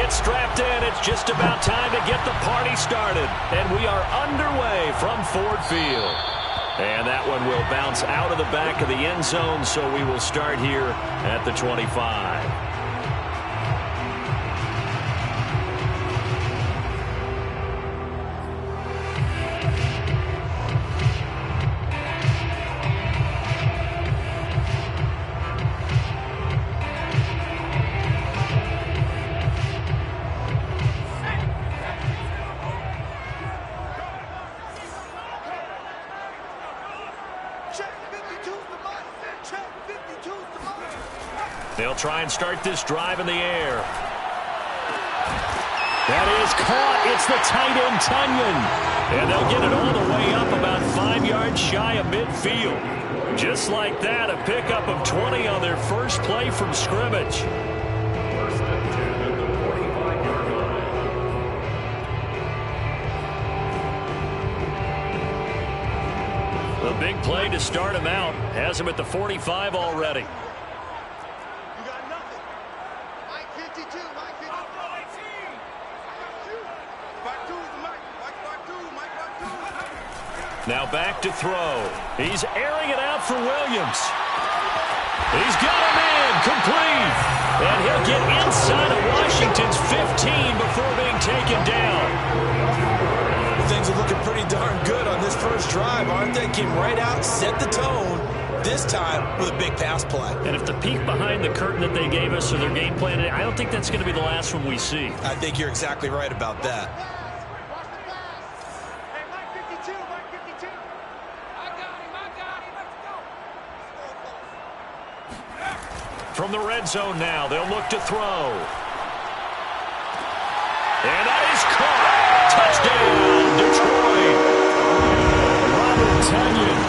gets strapped in. It's just about time to get the party started. And we are underway from Ford Field. And that one will bounce out of the back of the end zone, so we will start here at the 25. They'll try and start this drive in the air. That is caught. It's the tight end, Tunyon. And they'll get it all the way up about 5 yards shy of midfield. Just like that, a pickup of 20 on their first play from scrimmage. A big play to start him out. Has him at the 45 already. Now back to throw. He's airing it out for Williams. He's got him in, complete. And he'll get inside of Washington's 15 before being taken down. Things are looking pretty darn good on this first drive, aren't they? Came right out, set the tone, this time with a big pass play. And if the peek behind the curtain that they gave us or their game plan, I don't think that's going to be the last one we see. I think you're exactly right about that. From the red zone now, they'll look to throw. And that is caught. Touchdown, Detroit. Robert Tunyon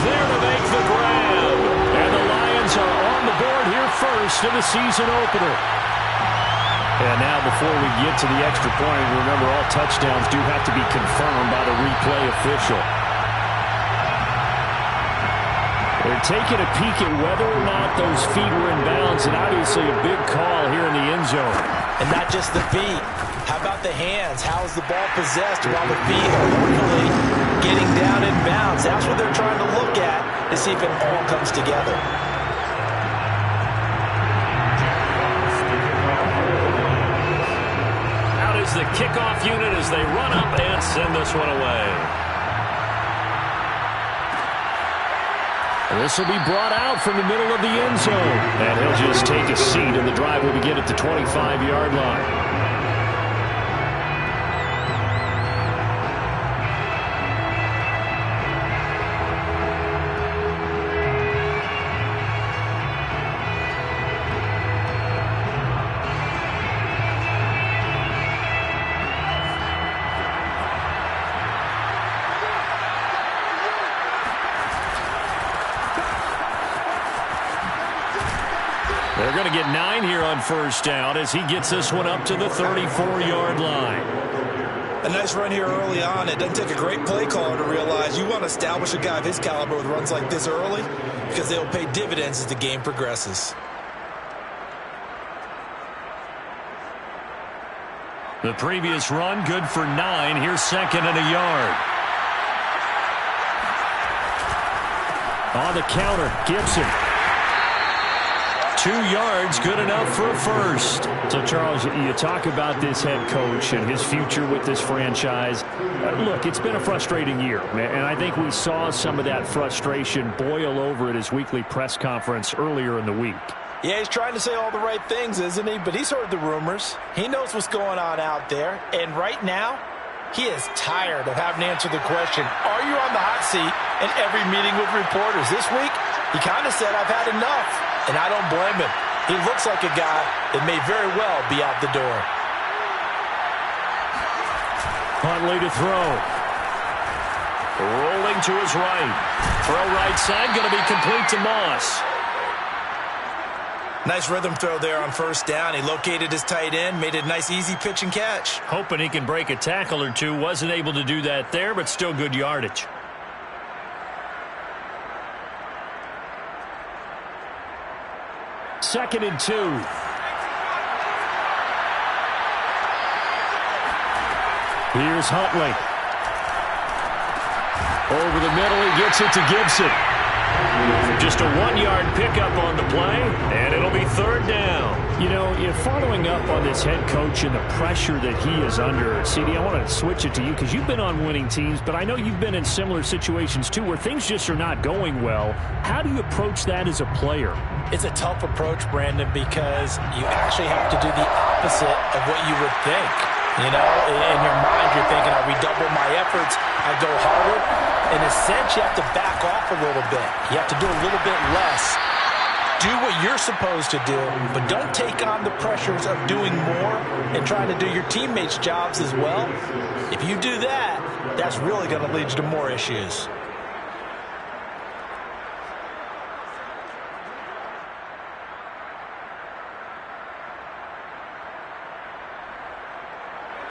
there to make the grab. And the Lions are on the board here first in the season opener. And now before we get to the extra point, remember all touchdowns do have to be confirmed by the replay official. They're taking a peek at whether or not those feet were in bounds, and obviously a big call here in the end zone. And not just the feet. How about the hands? How is the ball possessed while the feet are hopefully getting down in bounds? That's what they're trying to look at to see if it all comes together. Out is the kickoff unit as they run up and send this one away. This will be brought out from the middle of the end zone. And he'll just take a seat, and the drive will begin at the 25-yard line. They're going to get 9 here on first down as he gets this one up to the 34-yard line. A nice run here early on. It doesn't take a great play caller to realize you want to establish a guy of his caliber with runs like this early because they'll pay dividends as the game progresses. The previous run, good for 9. Here's second and a yard. On the counter, Gibson. 2 yards, good enough for a first. So, Charles, you talk about this head coach and his future with this franchise. Look, it's been a frustrating year, and I think we saw some of that frustration boil over at his weekly press conference earlier in the week. Yeah, he's trying to say all the right things, isn't he? But he's heard the rumors. He knows what's going on out there. And right now, he is tired of having to answer the question, are you on the hot seat in every meeting with reporters? This week, he kind of said, I've had enough. And I don't blame him. He looks like a guy that may very well be out the door. Huntley to throw. Rolling to his right. Throw right side, going to be complete to Moss. Nice rhythm throw there on first down. He located his tight end, made it a nice easy pitch and catch. Hoping he can break a tackle or two. Wasn't able to do that there, but still good yardage. Second and 2. Here's Huntley. Over the middle, he gets it to Gibson. Just a 1-yard pickup on the play, and it'll be third down. You know, following up on this head coach and the pressure that he is under, CD, I want to switch it to you because you've been on winning teams, but I know you've been in similar situations too where things just are not going well. How do you approach that as a player? It's a tough approach, Brandon, because you actually have to do the opposite of what you would think. You know, in your mind, you're thinking, I redouble my efforts, I go harder. In a sense, you have to back off a little bit. You have to do a little bit less. Do what you're supposed to do, but don't take on the pressures of doing more and trying to do your teammates' jobs as well. If you do that, that's really going to lead you to more issues.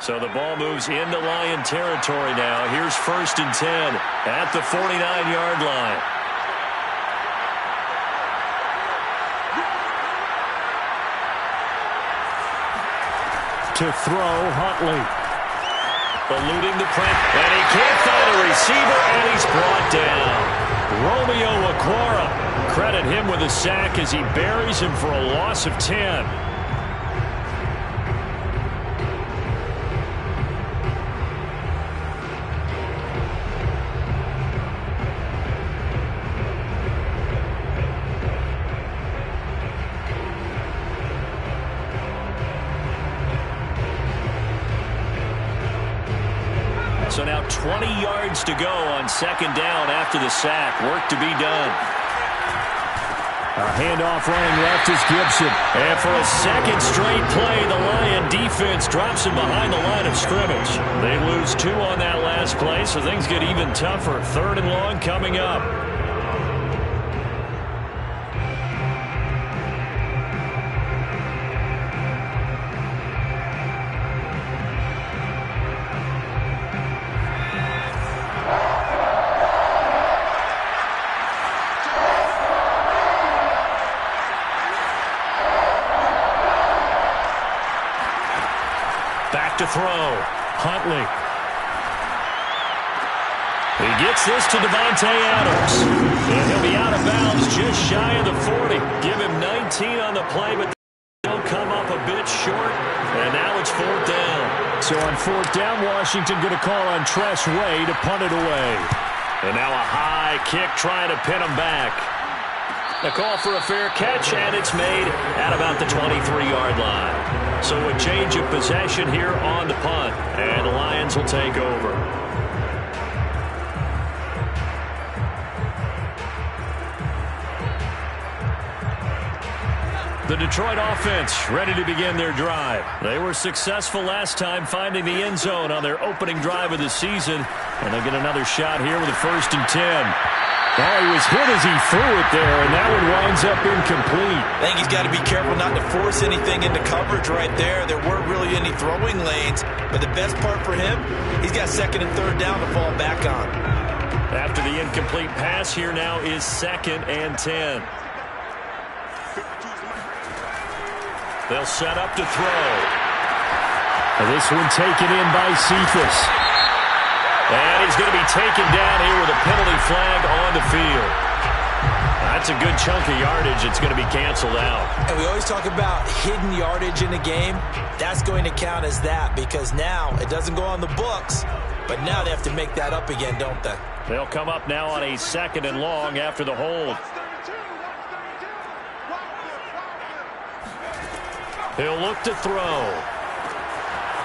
So the ball moves into Lion territory now. Here's 1st and 10 at the 49-yard line. To throw, Huntley. Eluding the press, and he can't find a receiver, and he's brought down. Romeo Okwara. Credit him with a sack as he buries him for a loss of 10. So now 20 yards to go on 2nd down after the sack. Work to be done. A handoff running left is Gibson. And for a second straight play, the Lion defense drops him behind the line of scrimmage. They lose 2 on that last play, so things get even tougher. 3rd and long coming up. To throw. Huntley. He gets this to Devontae Adams. And he'll be out of bounds just shy of the 40. Give him 19 on the play, but they'll come up a bit short. And now it's 4th down. So on 4th down, Washington going to call on Tress Way to punt it away. And now a high kick trying to pin him back. A call for a fair catch, and it's made at about the 23-yard line. So a change of possession here on the punt, and the Lions will take over. The Detroit offense ready to begin their drive. They were successful last time finding the end zone on their opening drive of the season, and they'll get another shot here with a 1st and 10. Oh, he was hit as he threw it there, and that one winds up incomplete. I think he's got to be careful not to force anything into coverage right there. There weren't really any throwing lanes, but the best part for him, he's got 2nd and 3rd down to fall back on. After the incomplete pass, here now is 2nd and 10. They'll set up to throw. And this one taken in by Cephas. And he's going to be taken down here with a penalty flag on the field. That's a good chunk of yardage. It's going to be canceled out. And we always talk about hidden yardage in a game. That's going to count as that because now it doesn't go on the books, but now they have to make that up again, don't they? They'll come up now on a 2nd and long after the hold. He'll look to throw.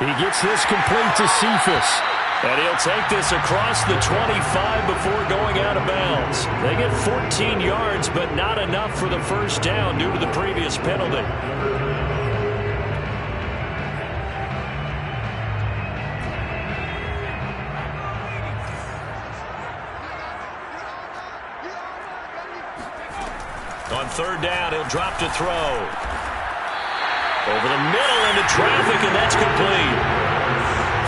He gets this complete to Cephas. And he'll take this across the 25 before going out of bounds. They get 14 yards, but not enough for the 1st down due to the previous penalty. On 3rd down, he'll drop to throw. Over the middle into traffic, and that's complete.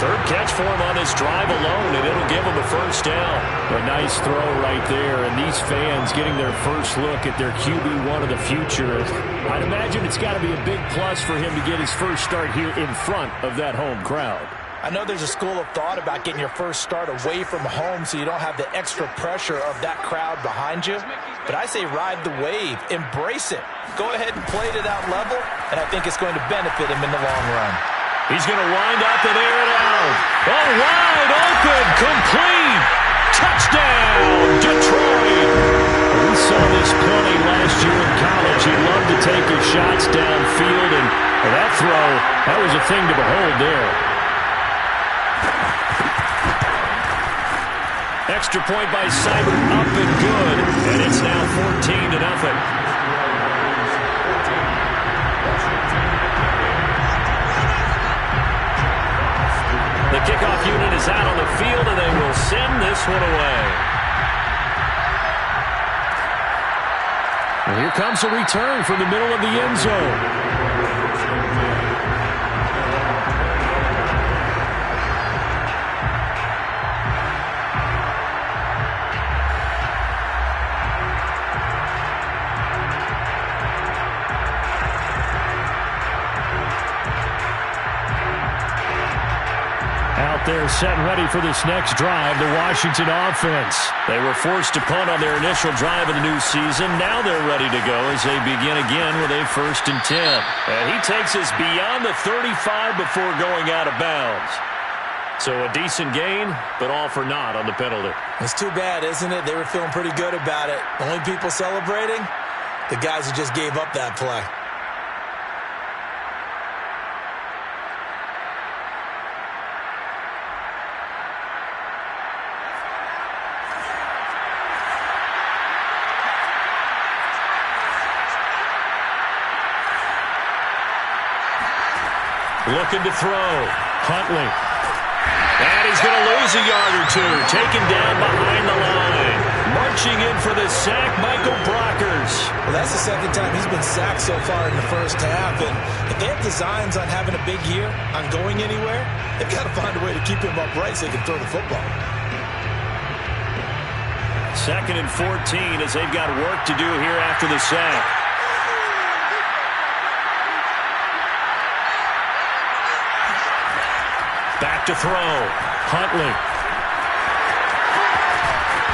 3rd catch for him on this drive alone, and it'll give him a 1st down. A nice throw right there, and these fans getting their first look at their QB1 of the future. I'd imagine it's got to be a big plus for him to get his first start here in front of that home crowd. I know there's a school of thought about getting your first start away from home so you don't have the extra pressure of that crowd behind you. But I say ride the wave. Embrace it. Go ahead and play to that level, and I think it's going to benefit him in the long run. He's going to wind up and air it out. Oh, wide open, complete. Touchdown, Detroit. We saw this plenty last year in college. He loved to take his shots downfield, and that throw, that was a thing to behold there. Extra point by Seibert, up and good, and it's now 14-0. The kickoff unit is out on the field, and they will send this one away. And here comes a return from the middle of the end zone. They're set and ready for this next drive, the Washington offense. They were forced to punt on their initial drive of the new season. Now they're ready to go as they begin again with a 1st and 10. And he takes us beyond the 35 before going out of bounds. So a decent gain, but all for naught on the penalty. It's too bad, isn't it? They were feeling pretty good about it. The only people celebrating, the guys who just gave up that play. Looking to throw. Huntley. And he's going to lose a yard or two. Taken down behind the line. Marching in for the sack, Michael Brockers. Well, that's the second time he's been sacked so far in the first half. And if they have designs on having a big year, on going anywhere, they've got to find a way to keep him upright so they can throw the football. 2nd and 14 as they've got work to do here after the sack. Back to throw. Huntley.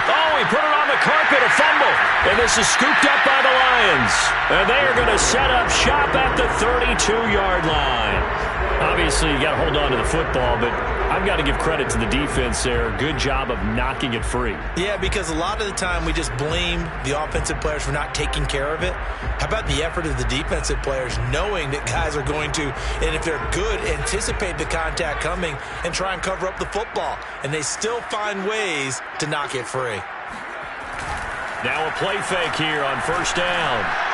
Oh, he put it on the carpet, a fumble. And this is scooped up by the Lions. And they are going to set up shop at the 32-yard line. Obviously, you got to hold on to the football, but I've got to give credit to the defense there. Good job of knocking it free. Yeah, because a lot of the time we just blame the offensive players for not taking care of it. How about the effort of the defensive players knowing that guys are going to, and if they're good, anticipate the contact coming and try and cover up the football. And they still find ways to knock it free. Now a play fake here on 1st down.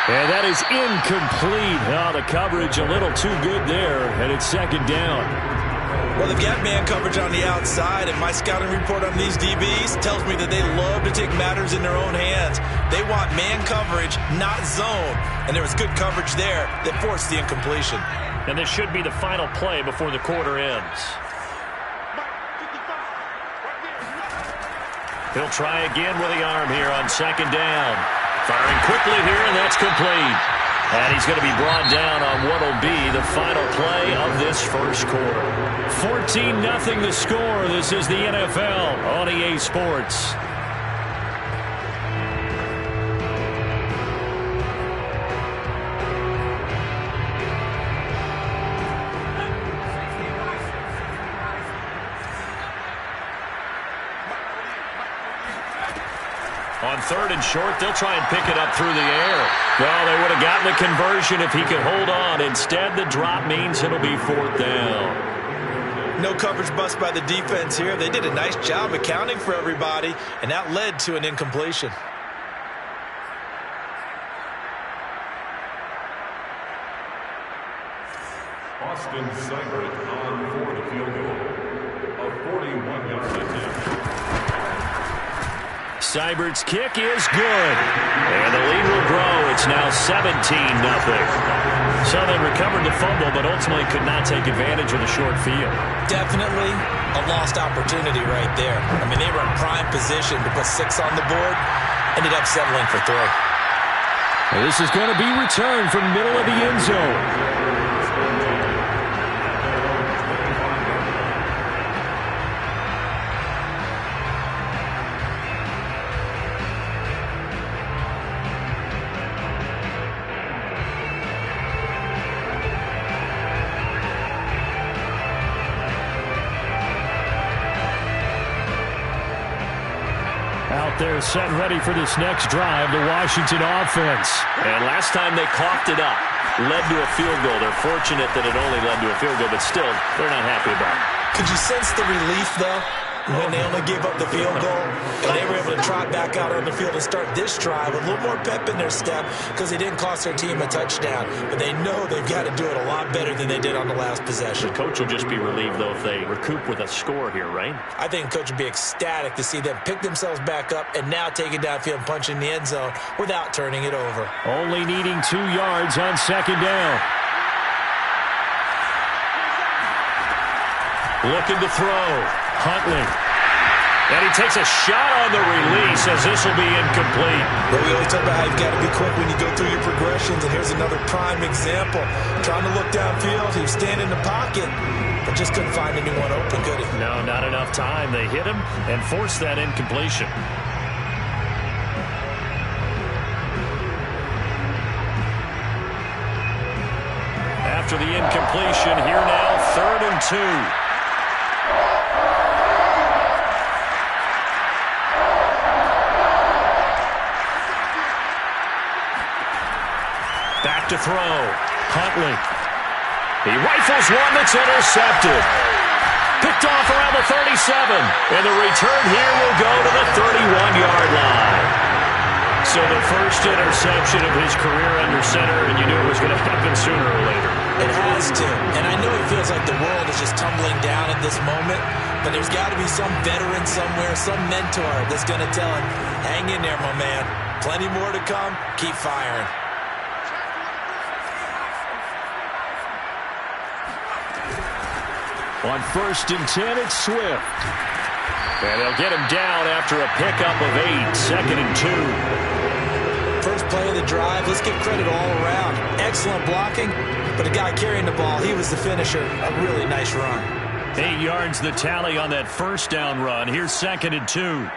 And that is incomplete. Oh, the coverage a little too good there, and it's 2nd down. Well, they've got man coverage on the outside, and my scouting report on these DBs tells me that they love to take matters in their own hands. They want man coverage, not zone. And there was good coverage there that forced the incompletion. And this should be the final play before the quarter ends. He'll try again with the arm here on 2nd down. Firing quickly here, and that's complete. And he's going to be brought down on what will be the final play of this first quarter. 14-0 the score. This is the NFL on EA Sports. On 3rd and short, they'll try and pick it up through the air. Well, they would have gotten the conversion if he could hold on. Instead, the drop means it'll be 4th down. No coverage bust by the defense here. They did a nice job accounting for everybody, and that led to an incompletion. Austin Seibert on for the field goal. A 41-yard attempt. Seibert's kick is good. And the lead will grow. It's now 17-0. So they recovered the fumble, but ultimately could not take advantage of the short field. Definitely a lost opportunity right there. I mean, they were in prime position to put 6 on the board. Ended up settling for 3. And this is going to be returned from middle of the end zone. Out there set and ready for this next drive, the Washington offense. And last time they coughed it up, led to a field goal. They're fortunate that it only led to a field goal, but still, they're not happy about it. Could you sense the relief, though, when they only gave up the field goal and they were able to trot back out on the field and start this drive with a little more pep in their step because they didn't cost their team a touchdown. But they know they've got to do it a lot better than they did on the last possession. The coach will just be relieved, though, if they recoup with a score here, right? I think the coach would be ecstatic to see them pick themselves back up and now take it downfield and punch in the end zone without turning it over. Only needing 2 yards on second down. Looking to throw. Huntley. And he takes a shot on the release as this will be incomplete. But we always talk about how you've got to be quick when you go through your progressions, and here's another prime example. Trying to look downfield, he was standing in the pocket, but just couldn't find anyone open, could he? No, not enough time. They hit him and forced that incompletion. After the incompletion, here now, 3rd and 2. Back to throw. Huntley. He rifles one that's intercepted. Picked off around the 37. And the return here will go to the 31-yard line. So the first interception of his career under center, and you knew it was going to happen sooner or later. It has to. And I know it feels like the world is just tumbling down at this moment, but there's got to be some veteran somewhere, some mentor that's going to tell him, hang in there, my man. Plenty more to come. Keep firing. On 1st and 10, it's Swift. And they'll get him down after a pickup of 8, 2nd and 2. First play of the drive, let's give credit all around. Excellent blocking, but the guy carrying the ball, he was the finisher. A really nice run. 8 yards the tally on that first down run. Here's 2nd and 2.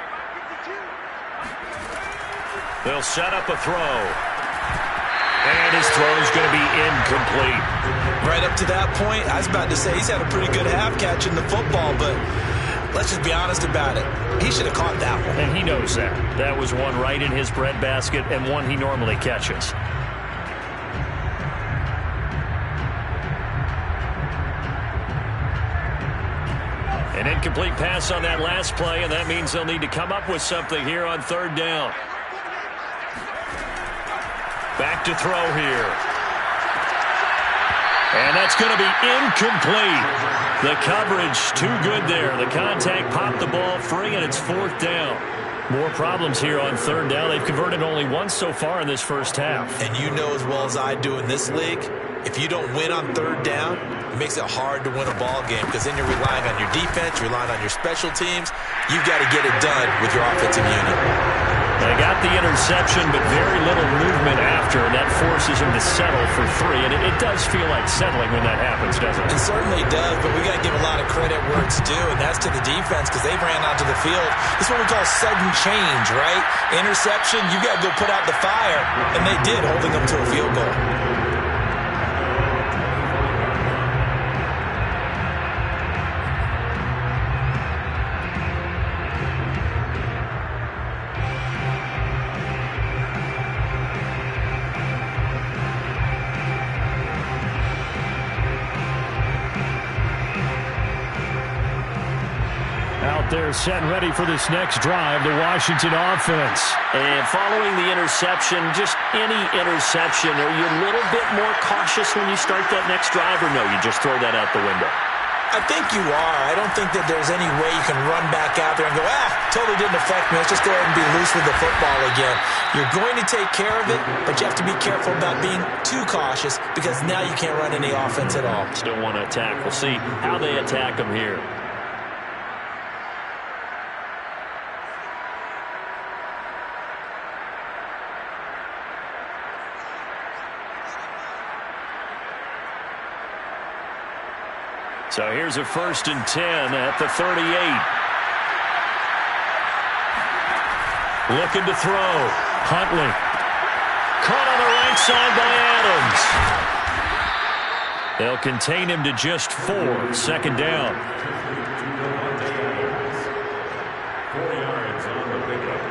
They'll set up a throw. And his throw is going to be incomplete. Right up to that point, I was about to say he's had a pretty good half catching the football, but let's just be honest about it. He should have caught that one. And he knows that. That was one right in his breadbasket and one he normally catches. An incomplete pass on that last play, and that means they'll need to come up with something here on 3rd down. Back to throw here. And that's going to be incomplete. The coverage too good there. The contact popped the ball free, and it's 4th down. More problems here on 3rd down. They've converted only once so far in this first half. And you know as well as I do in this league, if you don't win on 3rd down, it makes it hard to win a ball game because then you're relying on your defense, you're relying on your special teams. You've got to get it done with your offensive unit. They got the interception, but very little movement after, and that forces him to settle for 3. And it does feel like settling when that happens, doesn't it? It certainly does, but we got to give a lot of credit where it's due, and that's to the defense because they ran onto the field. This is what we call sudden change, right? Interception, you got to go put out the fire, and they did, holding them to a field goal. They're set and ready for this next drive, the Washington offense. And following the interception, just any interception, are you a little bit more cautious when you start that next drive, or no, you just throw that out the window? I think you are. I don't think that there's any way you can run back out there and go, totally didn't affect me. Let's just go ahead and be loose with the football again. You're going to take care of it, but you have to be careful about being too cautious because now you can't run any offense at all. Still want to attack. We'll see how they attack them here. So here's a 1st and 10 at the 38. Looking to throw. Huntley. Caught on the right side by Adams. They'll contain him to just 4. 2nd down. 4 yards on the pickup.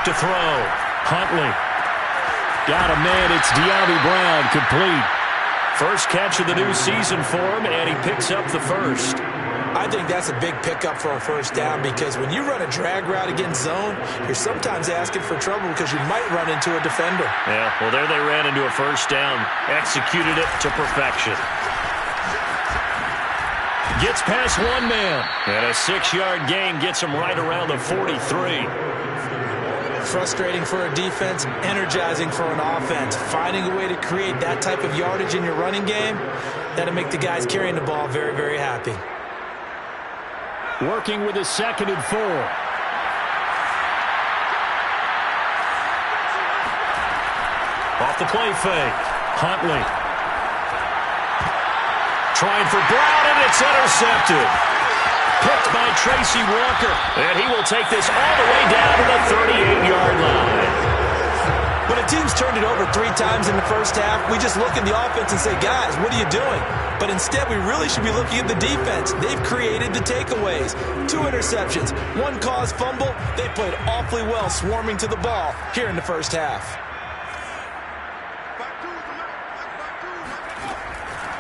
to throw. Huntley. Got a man. It's De'Ami Brown, complete. First catch of the new season for him, and he picks up the first. I think that's a big pickup for a first down because when you run a drag route against zone, you're sometimes asking for trouble because you might run into a defender. Yeah, well, there they ran into a first down. Executed it to perfection. Gets past one man. And a 6-yard gain gets him right around the 43. Frustrating for a defense, energizing for an offense. Finding a way to create that type of yardage in your running game, that'll make the guys carrying the ball very, very happy. Working with his 2nd and 4. Off the play fake. Huntley. Trying for Brown, and it's intercepted. Picked by Tracy Walker. And he will take this all the way down to the 38-yard line. When a team's turned it over 3 times in the first half, we just look at the offense and say, guys, what are you doing? But instead, we really should be looking at the defense. They've created the takeaways. 2 interceptions, 1 caused fumble. They played awfully well swarming to the ball here in the first half.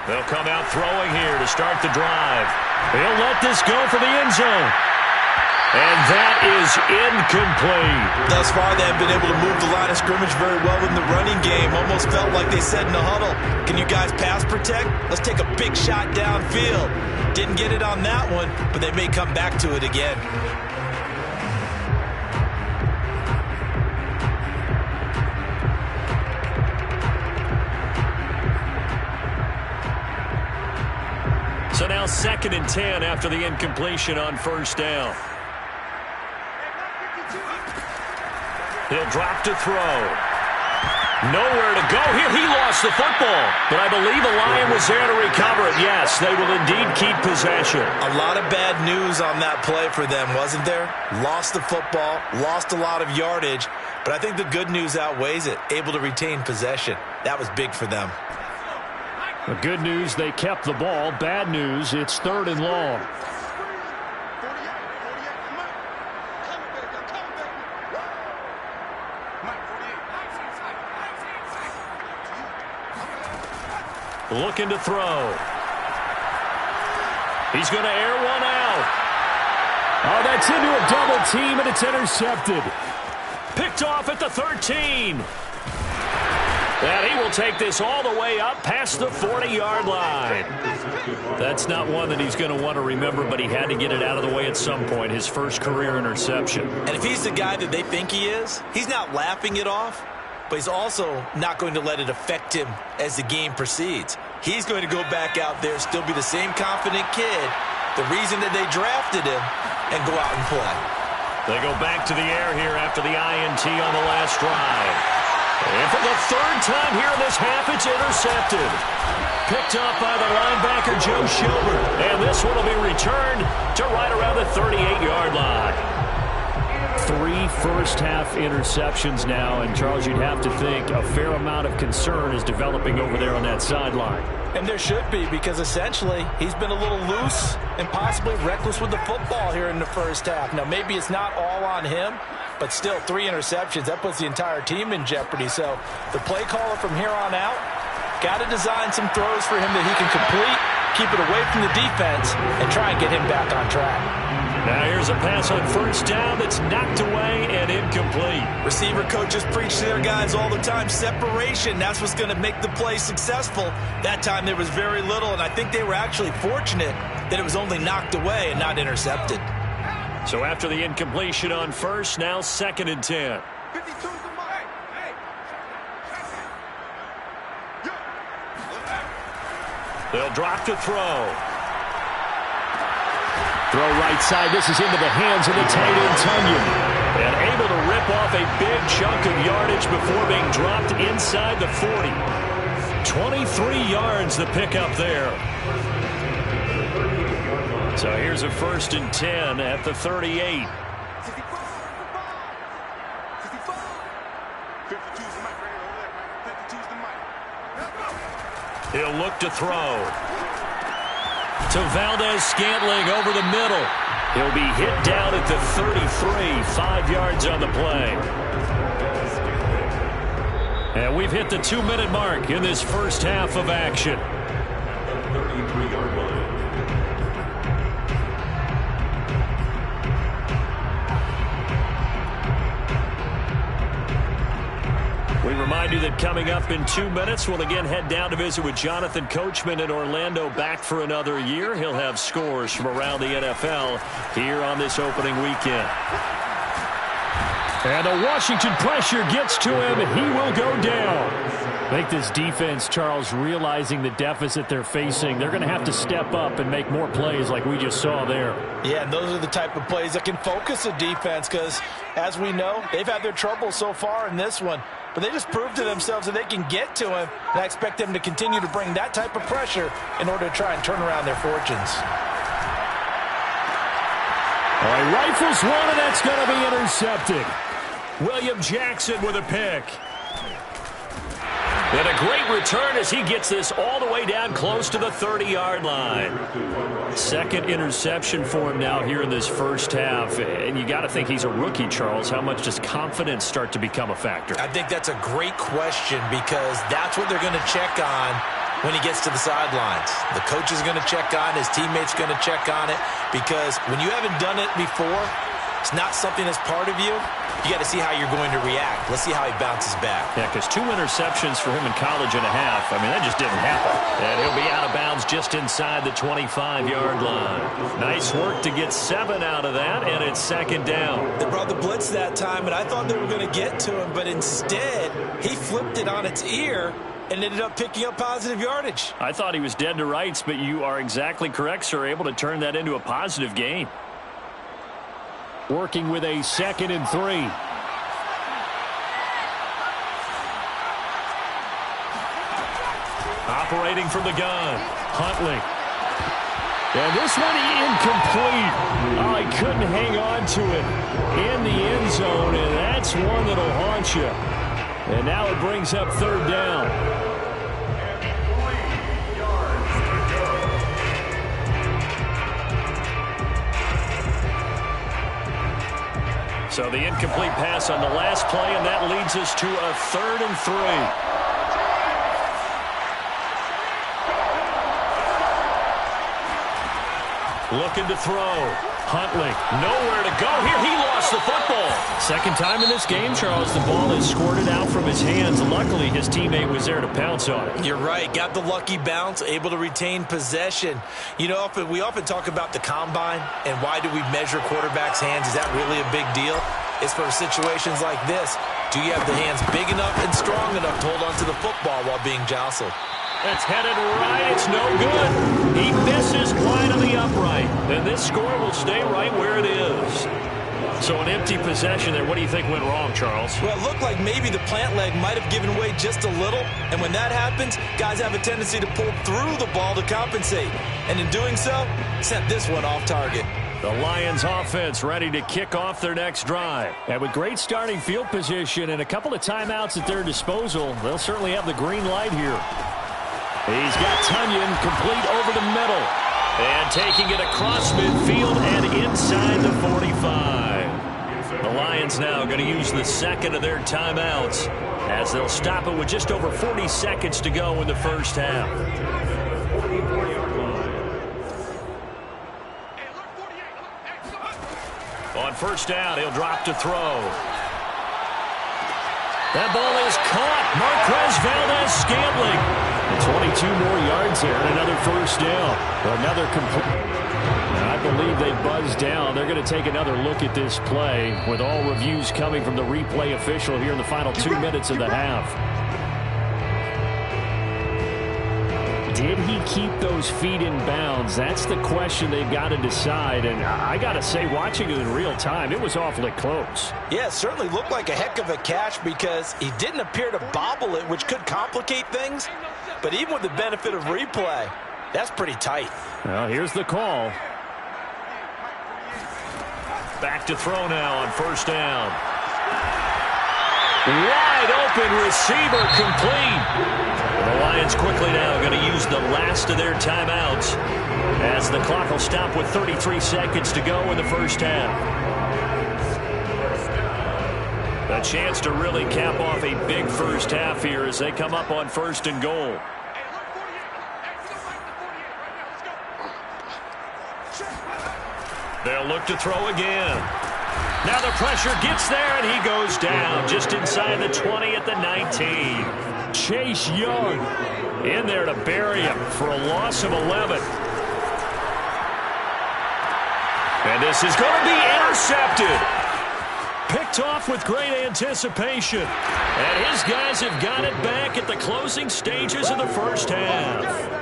They'll come out throwing here to start the drive. He'll let this go for the end zone. And that is incomplete. Thus far, they have been able to move the line of scrimmage very well in the running game. Almost felt like they said in the huddle, can you guys pass protect? Let's take a big shot downfield. Didn't get it on that one, but they may come back to it again. So now 2nd and 10 after the incompletion on first down. He'll drop to throw. Nowhere to go here. He lost the football, but I believe a Lion was there to recover it. Yes, they will indeed keep possession. A lot of bad news on that play for them, wasn't there? Lost the football, lost a lot of yardage, but I think the good news outweighs it. Able to retain possession. That was big for them. The good news, they kept the ball. Bad news, it's 3rd and long. Looking to throw. He's going to air one out. Oh, that's into a double team, and it's intercepted. Picked off at the 13. And he will take this all the way up past the 40-yard line. That's not one that he's going to want to remember, but he had to get it out of the way at some point, his first career interception. And if he's the guy that they think he is, he's not laughing it off, but he's also not going to let it affect him as the game proceeds. He's going to go back out there, still be the same confident kid, the reason that they drafted him, and go out and play. They go back to the air here after the INT on the last drive. And for the 3rd time here in this half, it's intercepted. Picked up by the linebacker, Joe Schilbert. And this one will be returned to right around the 38-yard line. 3 first-half interceptions now, and Charles, you'd have to think a fair amount of concern is developing over there on that sideline. And there should be, because essentially he's been a little loose and possibly reckless with the football here in the first half. Now, maybe it's not all on him, but still 3 interceptions. That puts the entire team in jeopardy. So the play caller from here on out got to design some throws for him that he can complete, keep it away from the defense, and try and get him back on track. Now here's a pass on first down that's knocked away and incomplete. Receiver coaches preach to their guys all the time. Separation, that's what's going to make the play successful. That time there was very little, and I think they were actually fortunate that it was only knocked away and not intercepted. So after the incompletion on first, now 2nd and 10. They'll drop to throw. Throw right side. This is into the hands of the tight end, Tunyon. And able to rip off a big chunk of yardage before being dropped inside the 40. 23 yards the pickup there. So here's a 1st and 10 at the 38. He'll look to throw. To Valdez-Scantling over the middle. He'll be hit down at the 33, 5 yards on the play. And we've hit the 2-minute mark in this first half of action. At the 33-yard line. We remind you that coming up in 2 minutes, we'll again head down to visit with Jonathan Coachman in Orlando, back for another year. He'll have scores from around the NFL here on this opening weekend. And the Washington pressure gets to him, and he will go down. I think this defense, Charles, realizing the deficit they're facing, they're going to have to step up and make more plays like we just saw there. Yeah, and those are the type of plays that can focus a defense because, as we know, they've had their trouble so far in this one. But they just proved to themselves that they can get to him, and I expect them to continue to bring that type of pressure in order to try and turn around their fortunes. All right, rifles one, and that's going to be intercepted. William Jackson with a pick. And a great return as he gets this all the way down close to the 30-yard line. Second interception for him now here in this first half. And you got to think he's a rookie, Charles. How much does confidence start to become a factor? I think that's a great question because that's what they're going to check on when he gets to the sidelines. The coach is going to check on, his teammates going to check on it, because when you haven't done it before, it's not something that's part of you. You got to see how you're going to react. Let's see how he bounces back. Yeah, because 2 interceptions for him in college and a half. I mean, that just didn't happen. And he'll be out of bounds just inside the 25-yard line. Nice work to get 7 out of that, and it's second down. They brought the blitz that time, and I thought they were going to get to him, but instead, he flipped it on its ear and ended up picking up positive yardage. I thought he was dead to rights, but you are exactly correct, sir, able to turn that into a positive gain. Working with a 2nd and 3. Operating from the gun, Huntley. And this one incomplete. Oh, he couldn't hang on to it in the end zone, and that's one that'll haunt you. And now it brings up 3rd down. So the incomplete pass on the last play, and that leads us to a 3rd and 3. Looking to throw. Huntley, nowhere to go here. He lost the football. Second time in this game, Charles, the ball is squirted out from his hands. Luckily, his teammate was there to pounce on it. You're right. Got the lucky bounce, able to retain possession. You know, we often talk about the combine and why do we measure quarterbacks' hands. Is that really a big deal? It's for situations like this. Do you have the hands big enough and strong enough to hold on to the football while being jostled? It's headed right. It's no good. He misses wide on the upright. And this score will stay right where it is. So an empty possession there. What do you think went wrong, Charles? Well, it looked like maybe the plant leg might have given way just a little. And when that happens, guys have a tendency to pull through the ball to compensate. And in doing so, sent this one off target. The Lions offense ready to kick off their next drive. And with great starting field position and a couple of timeouts at their disposal, they'll certainly have the green light here. He's got Tunyon complete over the middle. And taking it across midfield and inside the 45. The Lions now going to use the second of their timeouts as they'll stop it with just over 40 seconds to go in the first half. On first down, he'll drop to throw. That ball is caught. Marquez Valdes-Scantling. 22 more yards there and another first down. Another complete. I believe they buzzed down. They're going to take another look at this play with all reviews coming from the replay official here in the final 2 minutes of the half. Did he keep those feet in bounds? That's the question they've got to decide. And I got to say, watching it in real time, it was awfully close. Yeah, it certainly looked like a heck of a catch because he didn't appear to bobble it, which could complicate things. But even with the benefit of replay, that's pretty tight. Well, here's the call. Back to throw now on first down. Wide open receiver complete. The Lions quickly now going to use the last of their timeouts as the clock will stop with 33 seconds to go in the first half. A chance to really cap off a big first half here as they come up on 1st and goal. They'll look to throw again. Now the pressure gets there, and he goes down just inside the 20 at the 19. Chase Young in there to bury him for a loss of 11. And this is going to be intercepted. Picked off with great anticipation. And his guys have got it back at the closing stages of the first half.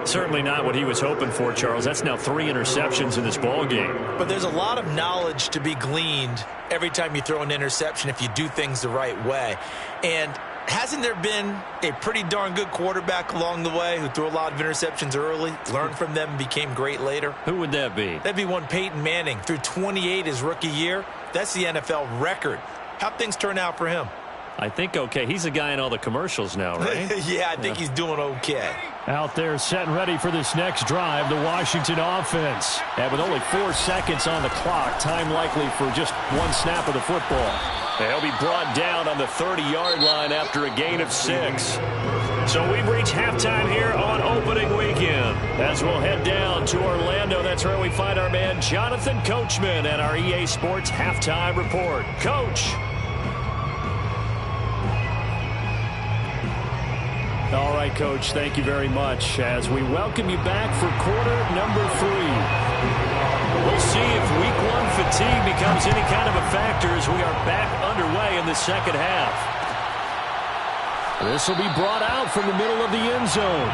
Certainly not what he was hoping for, Charles. That's now 3 interceptions in this ball game. But there's a lot of knowledge to be gleaned every time you throw an interception if you do things the right way. And hasn't there been a pretty darn good quarterback along the way who threw a lot of interceptions early, learned from them, and became great later? Who would that be? That'd be one Peyton Manning. Threw 28 his rookie year. That's the NFL record. How'd things turn out for him? I think okay. He's a guy in all the commercials now, right? Yeah, I think he's doing okay. Out there set and ready for this next drive, the Washington offense. And with only 4 seconds on the clock, time likely for just one snap of the football. They'll be brought down on the 30-yard line after a gain of 6. So we've reached halftime here on opening weekend. As we'll head down to Orlando, that's where we find our man Jonathan Coachman and our EA Sports Halftime Report. Coach. All right, Coach, thank you very much as we welcome you back for quarter number 3. We'll see if week 1 fatigue becomes any kind of a factor as we are back underway in the second half. This will be brought out from the middle of the end zone.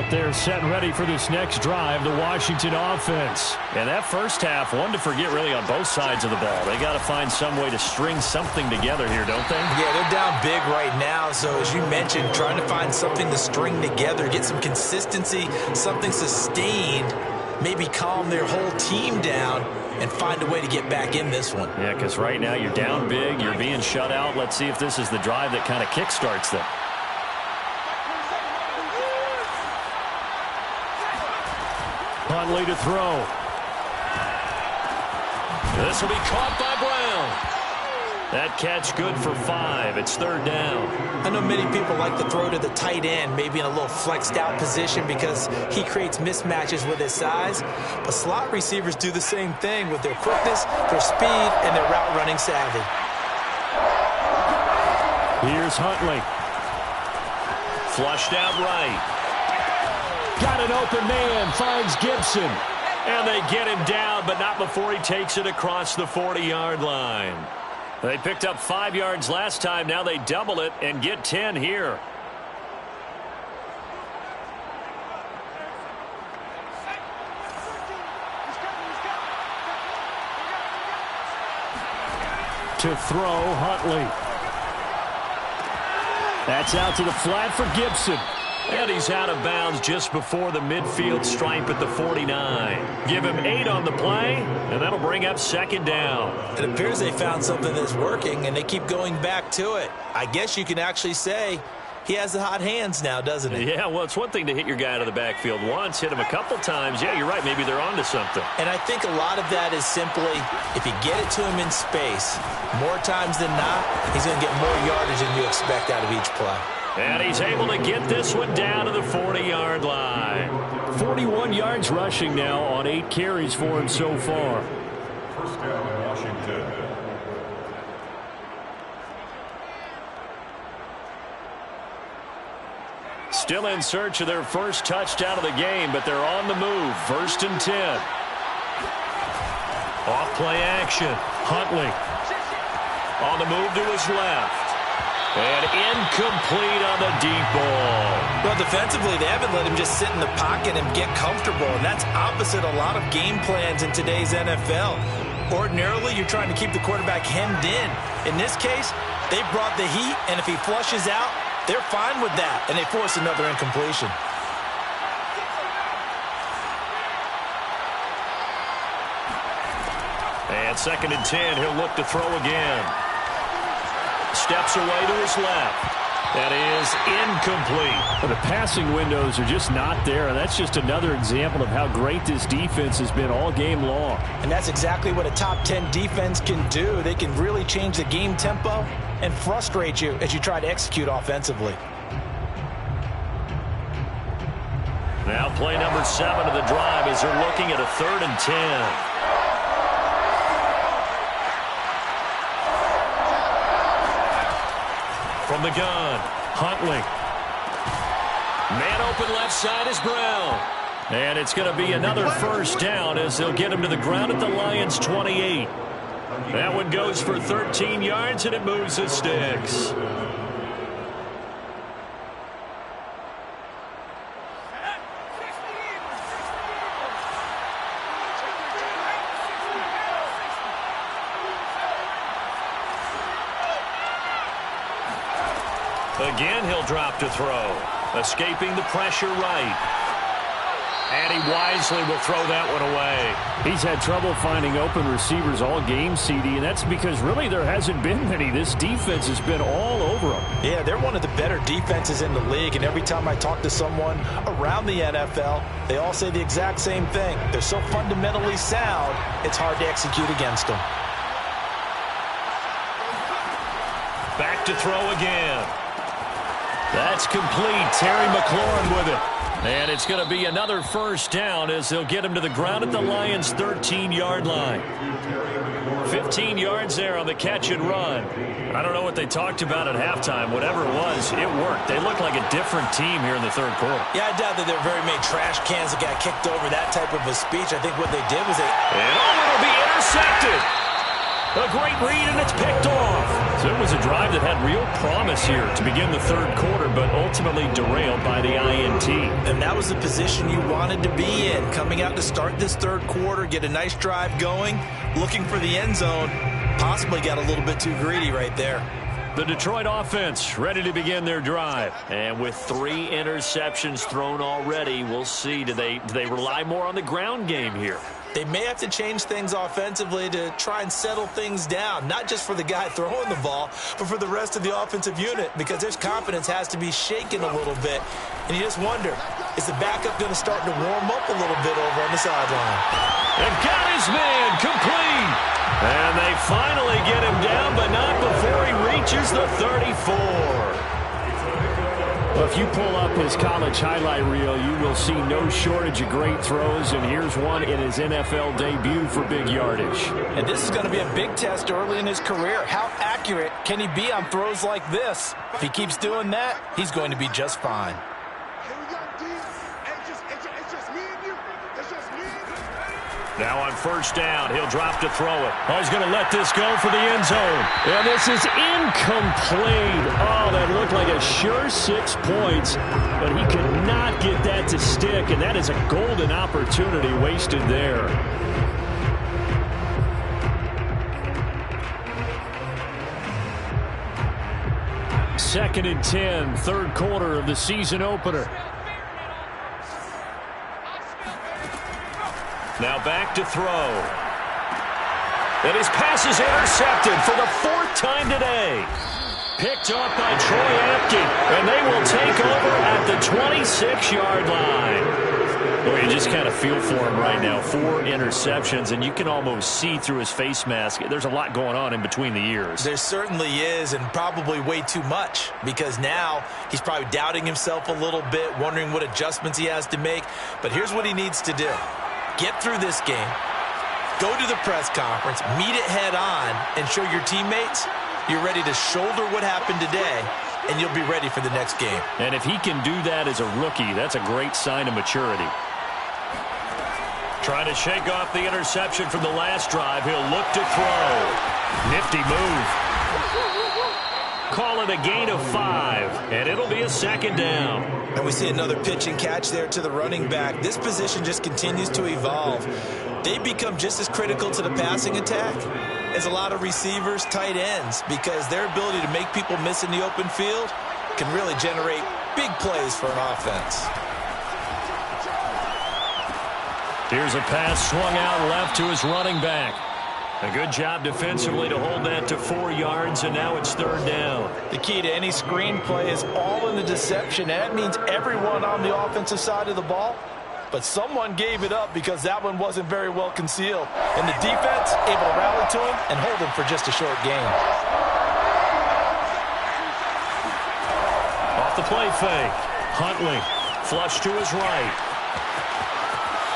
They're set and ready for this next drive, the Washington offense. And that first half, one to forget really on both sides of the ball. They got to find some way to string something together here, don't they? Yeah, they're down big right now. So as you mentioned, trying to find something to string together, get some consistency, something sustained, maybe calm their whole team down and find a way to get back in this one. Yeah, because right now you're down big, you're being shut out. Let's see if this is the drive that kind of kickstarts them. Huntley to throw. This will be caught by Brown. That catch good for 5. It's 3rd down. I know many people like to throw to the tight end, maybe in a little flexed out position because he creates mismatches with his size. But slot receivers do the same thing with their quickness, their speed, and their route running savvy. Here's Huntley. Flushed out right. Got an open man, finds Gibson. And they get him down, but not before he takes it across the 40-yard line. They picked up 5 yards last time. Now they double it and get 10 here. To throw, Huntley. That's out to the flat for Gibson. And he's out of bounds just before the midfield stripe at the 49. Give him 8 on the play, and that'll bring up 2nd down. It appears they found something that's working, and they keep going back to it. I guess you can actually say he has the hot hands now, doesn't he? Yeah, well, it's one thing to hit your guy out of the backfield once, hit him a couple times. Yeah, you're right. Maybe they're onto something. And I think a lot of that is simply if you get it to him in space, more times than not, he's going to get more yardage than you expect out of each play. And he's able to get this one down to the 40-yard line. 41 yards rushing now on 8 carries for him so far. First down, Washington. Still in search of their first touchdown of the game, but they're on the move. 1st and 10. Off play action. Huntley. On the move to his left. And incomplete on the deep ball. Well, defensively, they haven't let him just sit in the pocket and get comfortable, and that's opposite a lot of game plans in today's NFL. Ordinarily, you're trying to keep the quarterback hemmed in. In this case, they brought the heat, and if he flushes out, they're fine with that, and they force another incompletion. And 2nd and 10, he'll look to throw again. Steps away to his left. That is incomplete. Well, the passing windows are just not there, and that's just another example of how great this defense has been all game long. And that's exactly what a top 10 defense can do. They can really change the game tempo and frustrate you as you try to execute offensively. Now play number 7 of the drive as they're looking at a 3rd and 10. From the gun, Huntley. Man open left side is Brown. And it's going to be another first down as they'll get him to the ground at the Lions' 28. That one goes for 13 yards, and it moves the sticks. Again, he'll drop to throw. Escaping the pressure right. And he wisely will throw that one away. He's had trouble finding open receivers all game, CD, and that's because really there hasn't been many. This defense has been all over them. Yeah, they're one of the better defenses in the league, and every time I talk to someone around the NFL, they all say the exact same thing. They're so fundamentally sound, it's hard to execute against them. Back to throw again. That's complete. Terry McLaurin with it. And it's going to be another first down as they'll get him to the ground at the Lions' 13-yard line. 15 yards there on the catch and run. I don't know what they talked about at halftime. Whatever it was, it worked. They look like a different team here in the third quarter. Yeah, I doubt that there were very many trash cans that got kicked over, that type of a speech. I think what they did was they... And it'll be intercepted. A great read, and it's picked off. So it was a drive that had real promise here to begin the third quarter, but ultimately derailed by the INT. And that was the position you wanted to be in. Coming out to start this third quarter, get a nice drive going, looking for the end zone. Possibly got a little bit too greedy right there. The Detroit offense ready to begin their drive. And with 3 interceptions thrown already, we'll see. Do they rely more on the ground game here? They may have to change things offensively to try and settle things down, not just for the guy throwing the ball, but for the rest of the offensive unit, because their confidence has to be shaken a little bit. And you just wonder, is the backup going to start to warm up a little bit over on the sideline? And got his man complete. And they finally get him down, but not before he reaches the 34. Well, if you pull up his college highlight reel, you will see no shortage of great throws, and here's one in his NFL debut for big yardage. And this is going to be a big test early in his career. How accurate can he be on throws like this? If he keeps doing that, he's going to be just fine. Now on first down, he'll drop to throw it. Oh, he's going to let this go for the end zone. And this is incomplete. Oh, that looked like a sure 6 points, but he could not get that to stick, and that is a golden opportunity wasted there. Second and 10, third quarter of the season opener. Now back to throw. And his pass is intercepted for the 4th time today. Picked up by Troy Apke. And they will take over at the 26-yard line. Boy, you just kind of feel for him right now. 4 interceptions, and you can almost see through his face mask. There's a lot going on in between the ears. There certainly is, and probably way too much, because now he's probably doubting himself a little bit, wondering what adjustments he has to make. But here's what he needs to do. Get through this game, go to the press conference, meet it head on, and show your teammates you're ready to shoulder what happened today, and you'll be ready for the next game. And if he can do that as a rookie, that's a great sign of maturity. Trying to shake off the interception from the last drive. He'll look to throw. Nifty move. Call it a gain of 5, and it'll be a second down. And we see another pitch and catch there to the running back. This position just continues to evolve. They become just as critical to the passing attack as a lot of receivers, tight ends, because their ability to make people miss in the open field can really generate big plays for an offense. Here's a pass swung out left to his running back. A good job defensively to hold that to 4 yards, and now it's third down. The key to any screen play is all in the deception. That means everyone on the offensive side of the ball, but someone gave it up because that one wasn't very well concealed. And the defense able to rally to him and hold him for just a short gain. Off the play fake. Huntley flush to his right.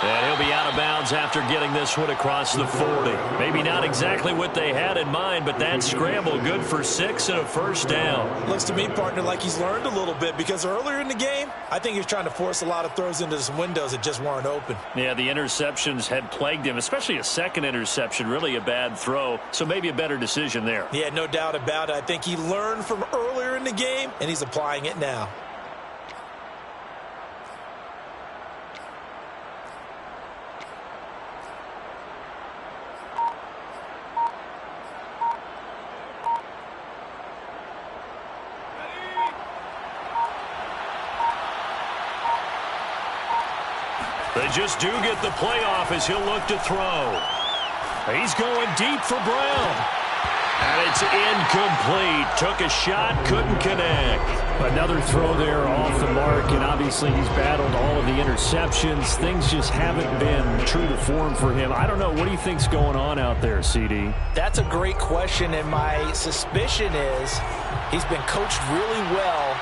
And he'll be out of bounds after getting this one across the 40. Maybe not exactly what they had in mind, but that scramble good for 6 and a first down. Looks to me, partner, like he's learned a little bit, because earlier in the game, I think he was trying to force a lot of throws into some windows that just weren't open. Yeah, the interceptions had plagued him, especially a second interception, really a bad throw. So maybe a better decision there. Yeah, no doubt about it. I think he learned from earlier in the game, and he's applying it now. They just do get the playoff as he'll look to throw. He's going deep for Brown. And it's incomplete. Took a shot, couldn't connect. Another throw there off the mark, and obviously he's battled all of the interceptions. Things just haven't been true to form for him. I don't know. What do you think's going on out there, CD? That's a great question, and my suspicion is he's been coached really well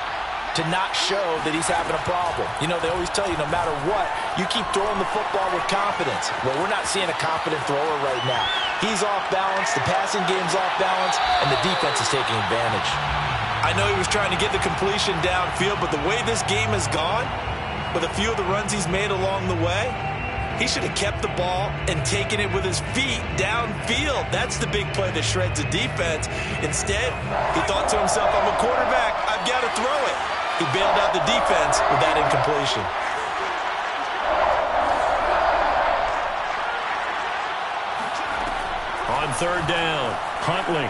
to not show that he's having a problem. You know, they always tell you no matter what, you keep throwing the football with confidence. Well, we're not seeing a confident thrower right now. He's off balance, the passing game's off balance, and the defense is taking advantage. I know he was trying to get the completion downfield, but the way this game has gone, with a few of the runs he's made along the way, he should have kept the ball and taken it with his feet downfield. That's the big play that shreds the defense. Instead, he thought to himself, I'm a quarterback, I've got to throw it. He bailed out the defense with that incompletion. On third down, Huntley.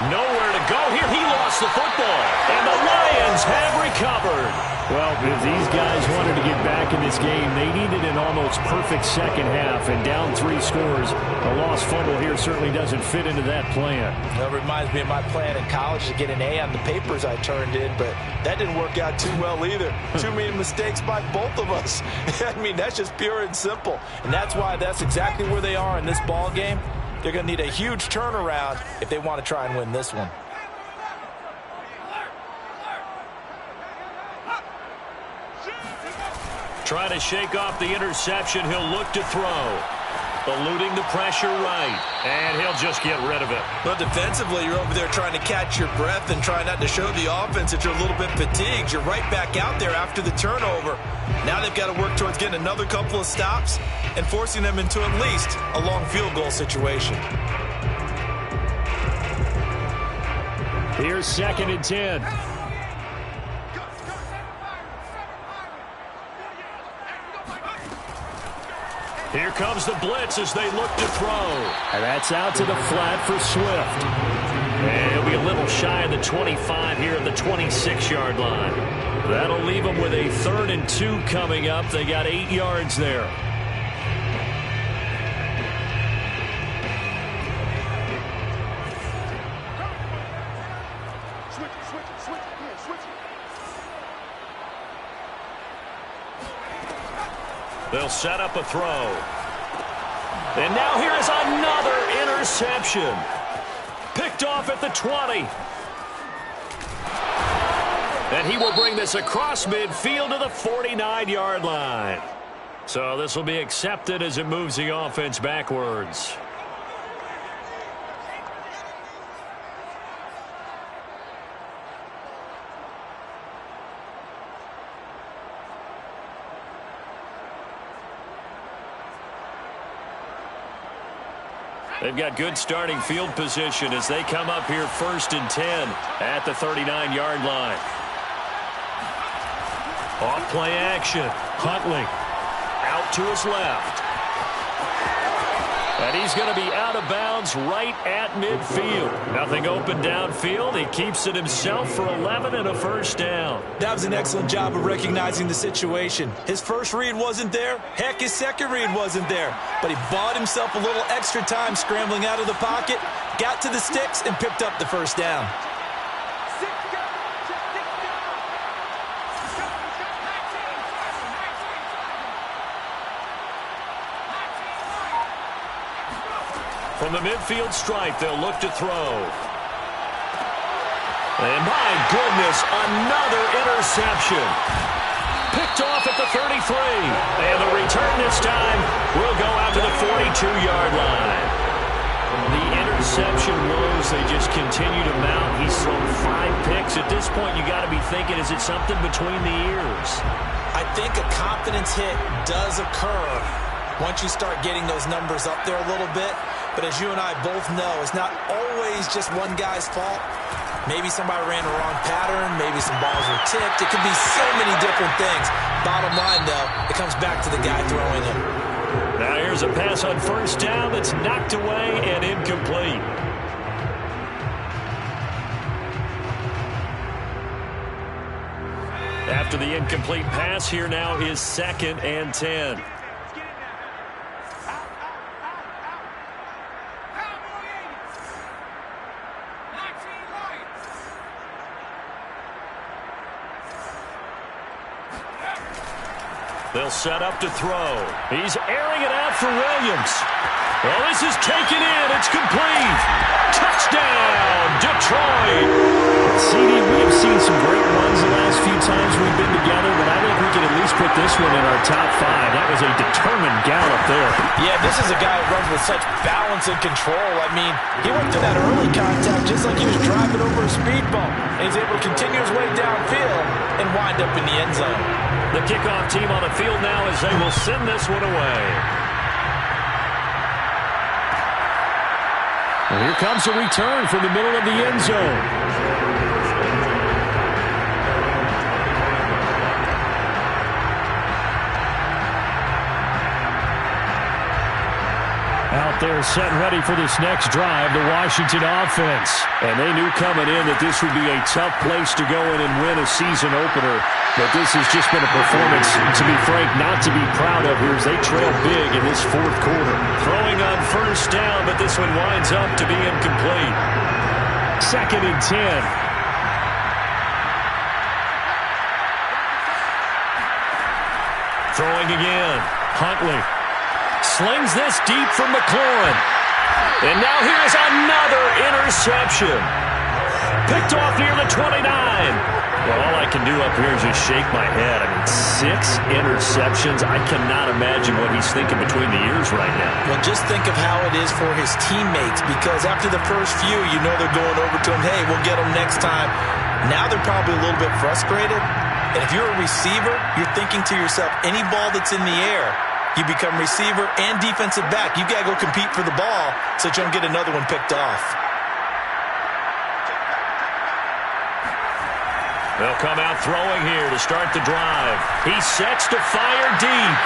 Nowhere to go here. He lost the football, and the Lions have recovered. Well, if these guys wanted to get back in this game, they needed an almost perfect second half, and down 3 scores. A lost fumble here certainly doesn't fit into that plan. That reminds me of my plan in college to get an A on the papers I turned in, but that didn't work out too well either. Too many mistakes by both of us. I mean, that's just pure and simple, and that's why that's exactly where they are in this ball game. They're going to need a huge turnaround if they want to try and win this one. Trying to shake off the interception. He'll look to throw. Eluding the pressure right. And he'll just get rid of it. Well, defensively, you're over there trying to catch your breath and try not to show the offense that you're a little bit fatigued. You're right back out there after the turnover. Now they've got to work towards getting another couple of stops and forcing them into at least a long field goal situation. Here's 2nd and 10. Here comes the blitz as they look to throw. And that's out to the flat for Swift. And he'll be a little shy of the 25 here at the 26-yard line. That'll leave them with a 3rd and 2 coming up. They got 8 yards there. They'll set up a throw. And now here is another interception. Picked off at the 20. And he will bring this across midfield to the 49-yard line. So this will be accepted as it moves the offense backwards. They've got good starting field position as they come up here 1st and 10 at the 39-yard line. Off play action. Huntley out to his left. And he's going to be out of bounds right at midfield. Nothing open downfield. He keeps it himself for 11 and a first down. That was an excellent job of recognizing the situation. His first read wasn't there. Heck, his second read wasn't there. But he bought himself a little extra time scrambling out of the pocket, got to the sticks, and picked up the first down. From the midfield stripe, they'll look to throw. And my goodness, another interception. Picked off at the 33. And the return this time will go out to the 42-yard line. The interception woes, they just continue to mount. He's thrown 5 picks. At this point, you got to be thinking, is it something between the ears? I think a confidence hit does occur once you start getting those numbers up there a little bit. But as you and I both know, it's not always just one guy's fault. Maybe somebody ran a wrong pattern. Maybe some balls were tipped. It could be so many different things. Bottom line, though, it comes back to the guy throwing it. Now here's a pass on first down that's knocked away and incomplete. After the incomplete pass, here now is 2nd and 10. They'll set up to throw. He's airing it out for Williams. Well, this is taken in. It's complete. Touchdown, Detroit. CD, we have seen some great runs the last few times we've been together, but I think we can at least put this one in our top 5. That was a determined gallop there. Yeah, this is a guy who runs with such balance and control. I mean, he went to that early contact just like he was driving over a speed bump. And he's able to continue his way downfield and wind up in the end zone. The kickoff team on the field now as they will send this one away. And here comes a return from the middle of the end zone. Out there set ready for this next drive, the Washington offense. And they knew coming in that this would be a tough place to go in and win a season opener. But this has just been a performance, to be frank, not to be proud of here as they trail big in this 4th quarter. Throwing on first down, but this one winds up to be incomplete. 2nd and 10. Throwing again. Huntley slings this deep from McLaurin. And now here's another interception. Picked off near the 29. Well, all I can do up here is just shake my head. I mean, 6 interceptions. I cannot imagine what he's thinking between the ears right now. Well, just think of how it is for his teammates, because after the first few, you know they're going over to him, hey, we'll get him next time. Now they're probably a little bit frustrated. And if you're a receiver, you're thinking to yourself, any ball that's in the air, you become receiver and defensive back. You got to go compete for the ball so that you don't get another one picked off. They'll come out throwing here to start the drive. He sets to fire deep.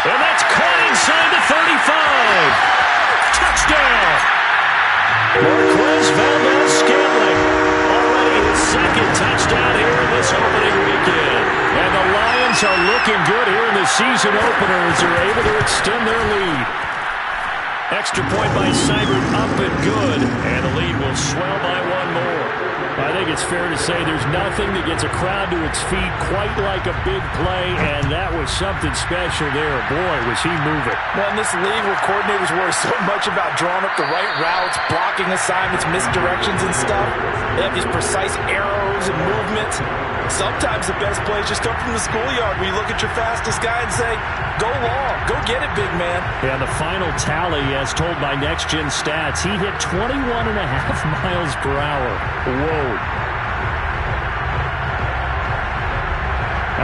And that's caught inside the 35. Touchdown. Marquez Valdez-Scantling. Already his 2nd touchdown here in this opening weekend. And the Lions are looking good here in the season opener as they're able to extend their lead. Extra point by Seibert up and good. And the lead will swell by 1 more. I think it's fair to say there's nothing that gets a crowd to its feet quite like a big play, and that was something special there. Boy, was he moving. Well, in this league where coordinators worry so much about drawing up the right routes, blocking assignments, misdirections and stuff, they have these precise arrows and movements. Sometimes the best plays just come from the schoolyard where you look at your fastest guy and say, go long, go get it, big man. And the final tally, as told by Next Gen Stats, he hit 21.5 miles per hour. Whoa.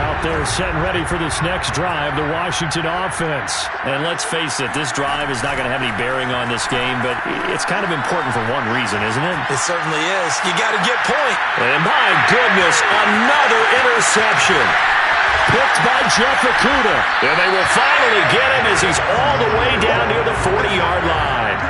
Out there setting ready for this next drive, the Washington offense. And let's face it, this drive is not going to have any bearing on this game, but it's kind of important for one reason, isn't it? It certainly is. You got to get point. And my goodness, another interception. Picked by Jeff Okudah. And they will finally get him as he's all the way down near the 40-yard line.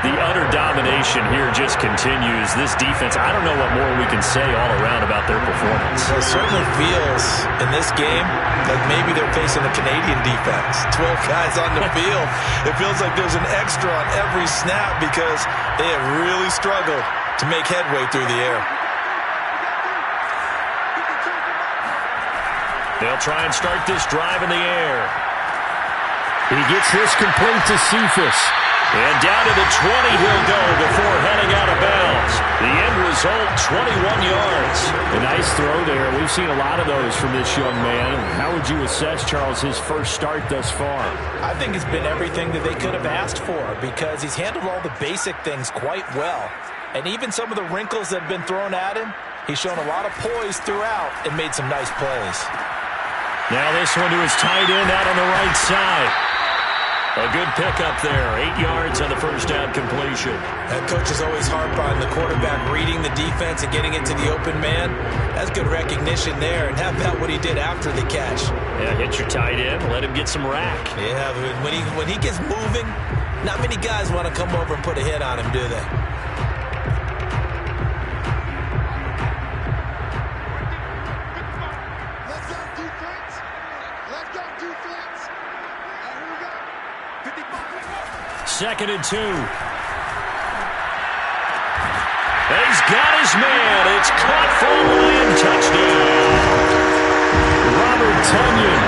The utter domination here just continues. This defense, I don't know what more we can say all around about their performance. It certainly feels in this game like maybe they're facing a Canadian defense. 12 guys on the field. It feels like there's an extra on every snap because they have really struggled to make headway through the air. They'll try and start this drive in the air. He gets this complete to Cephas. And down to the 20 he'll go before heading out of bounds. The end result, 21 yards. A nice throw there. We've seen a lot of those from this young man. How would you assess, Charles, his first start thus far? I think it's been everything that they could have asked for because he's handled all the basic things quite well. And even some of the wrinkles that have been thrown at him, he's shown a lot of poise throughout and made some nice plays. Now this one to his tight end out on the right side. A good pickup there. 8 yards on the first down completion. That coach is always harp on the quarterback reading the defense and getting it to the open man. That's good recognition there. And how about what he did after the catch? Yeah, hit your tight end. Let him get some rack. Yeah, when he gets moving, not many guys want to come over and put a hit on him, do they? Second and 2. He's got his man. It's caught for a Lion touchdown. Robert Tonyan.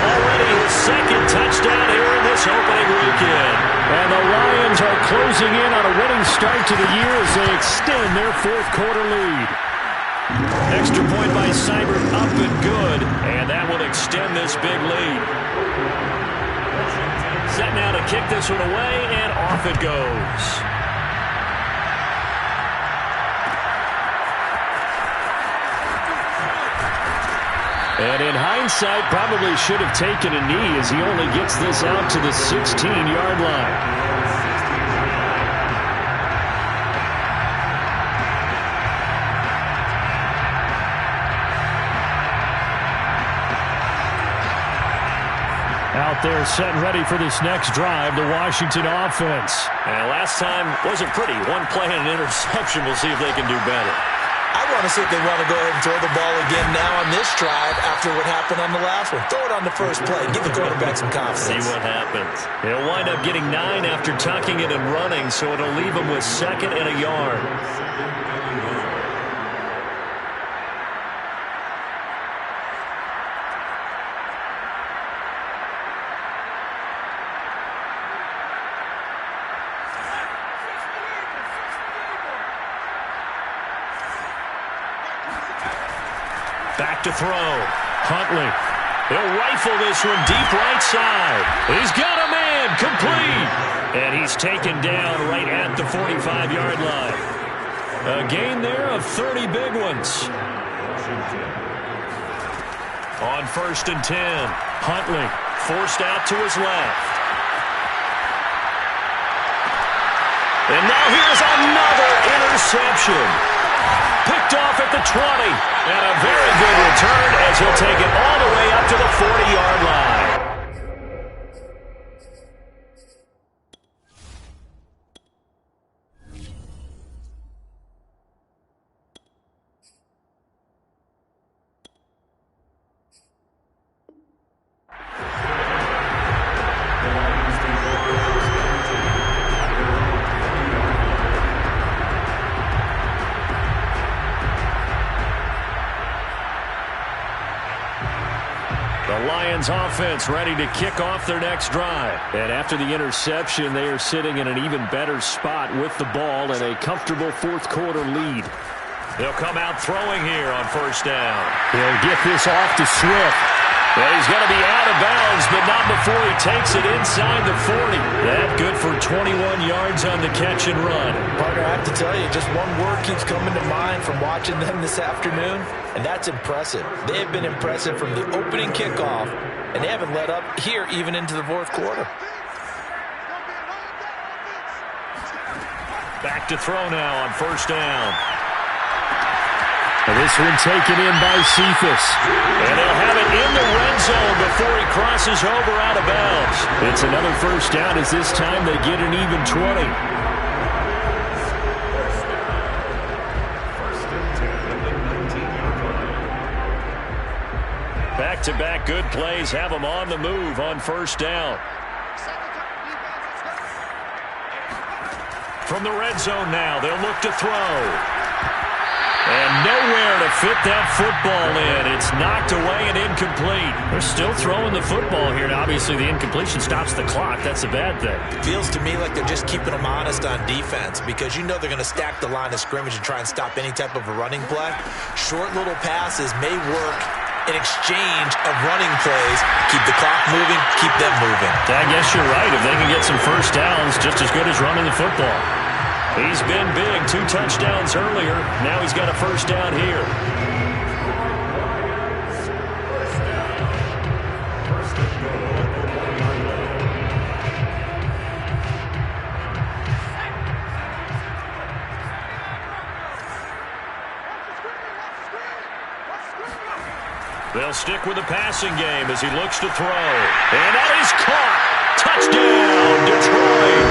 Already his second touchdown here in this opening weekend. And the Lions are closing in on a winning start to the year as they extend their fourth quarter lead. Extra point by Seibert, up and good. And that will extend this big lead. Set now to kick this one away, and off it goes. And in hindsight, probably should have taken a knee as he only gets this out to the 16-yard line. Out there setting ready for this next drive, the Washington offense. And last time wasn't pretty. One play and an interception. We'll see if they can do better. I want to see if they want to go ahead and throw the ball again now on this drive after what happened on the last one. Throw it on the first play. Give the quarterback some confidence. See what happens. They'll wind up getting 9 after tucking it and running, so it'll leave them with 2nd and a yard. Back to throw. Huntley. He'll rifle this one deep right side. He's got a man. Complete. And he's taken down right at the 45-yard line. A gain there of 30 big ones. On 1st and 10. Huntley forced out to his left. And now here's another interception. Picked off at the 20. And a very good return as he'll take it all the way up to the 40-yard line. Lions offense ready to kick off their next drive. And after the interception, they are sitting in an even better spot with the ball and a comfortable fourth quarter lead. They'll come out throwing here on 1st down. He'll get this off to Swift. And he's going to be out of bounds, but not before he takes it inside the 40. That good for 21 yards on the catch and run. Partner, I have to tell you, just one word keeps coming to mind from watching them this afternoon, and that's impressive. They have been impressive from the opening kickoff, and they haven't let up here even into the fourth quarter. Back to throw now on first down. And this one taken in by Cephas. And they'll have it in the red zone before he crosses over out of bounds. It's another first down as this time they get an even 20. Back-to-back good plays have them on the move on first down. From the red zone now, they'll look to throw. And nowhere to fit that football in. It's knocked away and incomplete. They're still throwing the football here. Now, obviously, the incompletion stops the clock. That's a bad thing. Feels to me like they're just keeping them honest on defense because you know they're going to stack the line of scrimmage and try and stop any type of a running play. Short little passes may work in exchange of running plays. Keep the clock moving, keep them moving. I guess you're right. If they can get some first downs, just as good as running the football. He's been big, 2 touchdowns earlier. Now he's got a first down here. They'll stick with the passing game as he looks to throw. And that is caught. Touchdown, Detroit.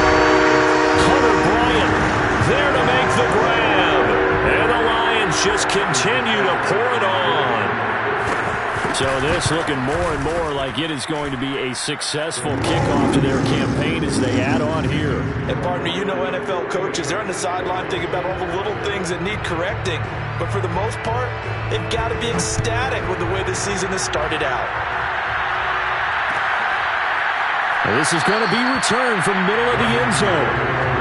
Hunter Bryant there to make the grab. And the Lions just continue to pour it on. So this looking more and more like it is going to be a successful kickoff to their campaign as they add on here. And partner, you know NFL coaches, they're on the sideline thinking about all the little things that need correcting. But for the most part, they've got to be ecstatic with the way this season has started out. Well, this is going to be returned from middle of the end zone.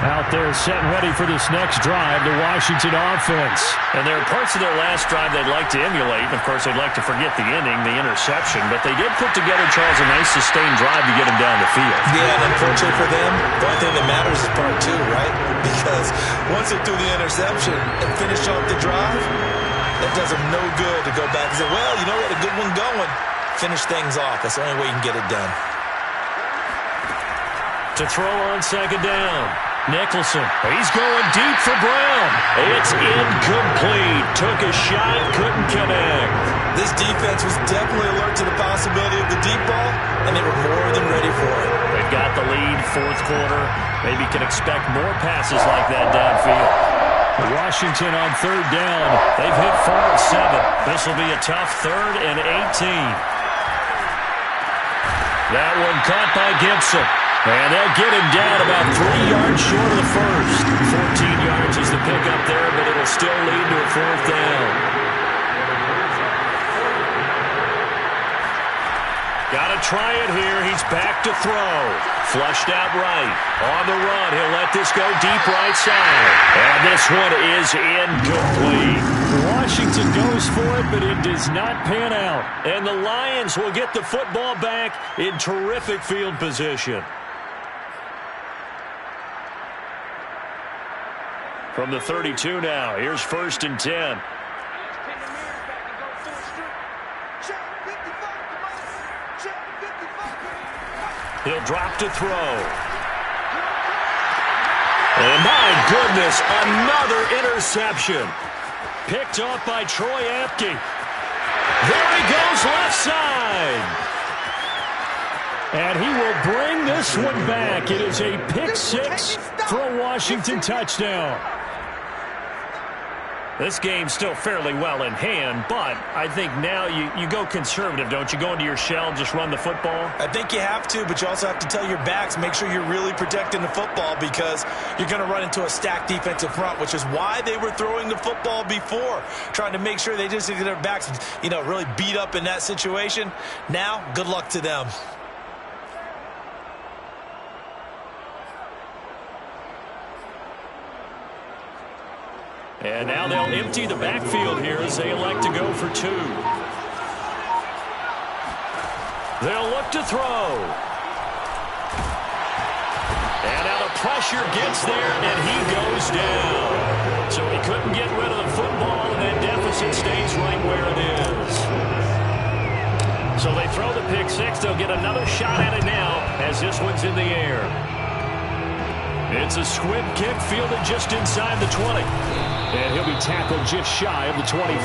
Out there set and ready for this next drive, the Washington offense. And there are parts of their last drive they'd like to emulate. And, of course, they'd like to forget the inning, the interception. But they did put together, Charles, a nice sustained drive to get him down the field. Yeah, and unfortunately for them, the only thing that matters is part 2, right? Because once they threw the interception and finished off the drive, that does them no good to go back and say, well, you know what, a good one going. Finish things off. That's the only way you can get it done. To throw on second down. Nicholson, he's going deep for Brown. It's incomplete. Took a shot, couldn't connect. This defense was definitely alert to the possibility of the deep ball, and they were more than ready for it. They've got the lead, fourth quarter. Maybe can expect more passes like that downfield. Washington on third down. They've hit 4 of 7. This will be a tough 3rd and 18. That one caught by Gibson. And they'll get him down about 3 yards short of the first. 14 yards is the pickup there, but it'll still lead to a 4th down. Got to try it here. He's back to throw. Flushed out right. On the run, he'll let this go deep right side. And this one is incomplete. Washington goes for it, but it does not pan out. And the Lions will get the football back in terrific field position. From the 32 now, here's 1st and 10. He'll drop to throw. And my goodness, another interception. Picked off by Troy Apke. There he goes left side. And he will bring this one back. It is a pick 6 for a Washington touchdown. This game's still fairly well in hand, but I think now you go conservative, don't you? Go into your shell and just run the football? I think you have to, but you also have to tell your backs, make sure you're really protecting the football because you're going to run into a stacked defensive front, which is why they were throwing the football before, trying to make sure they just get their backs, really beat up in that situation. Now, good luck to them. And now they'll empty the backfield here as they elect to go for 2. They'll look to throw. And now the pressure gets there, and he goes down. So he couldn't get rid of the football, and that deficit stays right where it is. So they throw the pick 6. They'll get another shot at it now as this one's in the air. It's a squib kick fielded just inside the 20. And he'll be tackled just shy of the 25.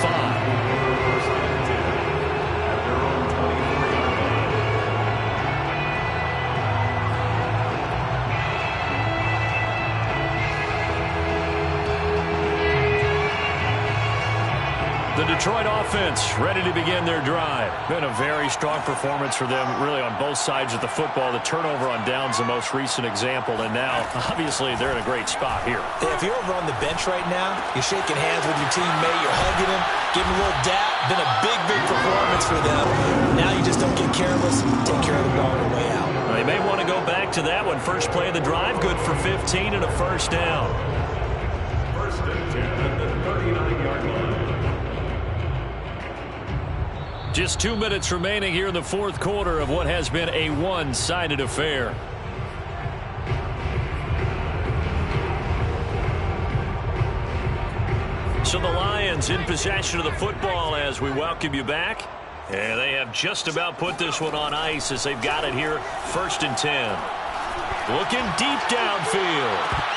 The Detroit offense ready to begin their drive. Been a very strong performance for them, really on both sides of the football. The turnover on downs the most recent example, and now, obviously, they're in a great spot here. Yeah, if you're over on the bench right now, you're shaking hands with your teammate, you're hugging him, giving him a little dap. Been a big, big performance for them. Now you just don't get careless, take care of the ball on the way out. They may want to go back to that one. First play of the drive, good for 15 and a first down. First and 10 at the 39-yard line. Just 2 minutes remaining here in the fourth quarter of what has been a one-sided affair. So the Lions in possession of the football as we welcome you back. And they have just about put this one on ice as they've got it here, first and 10. Looking deep downfield.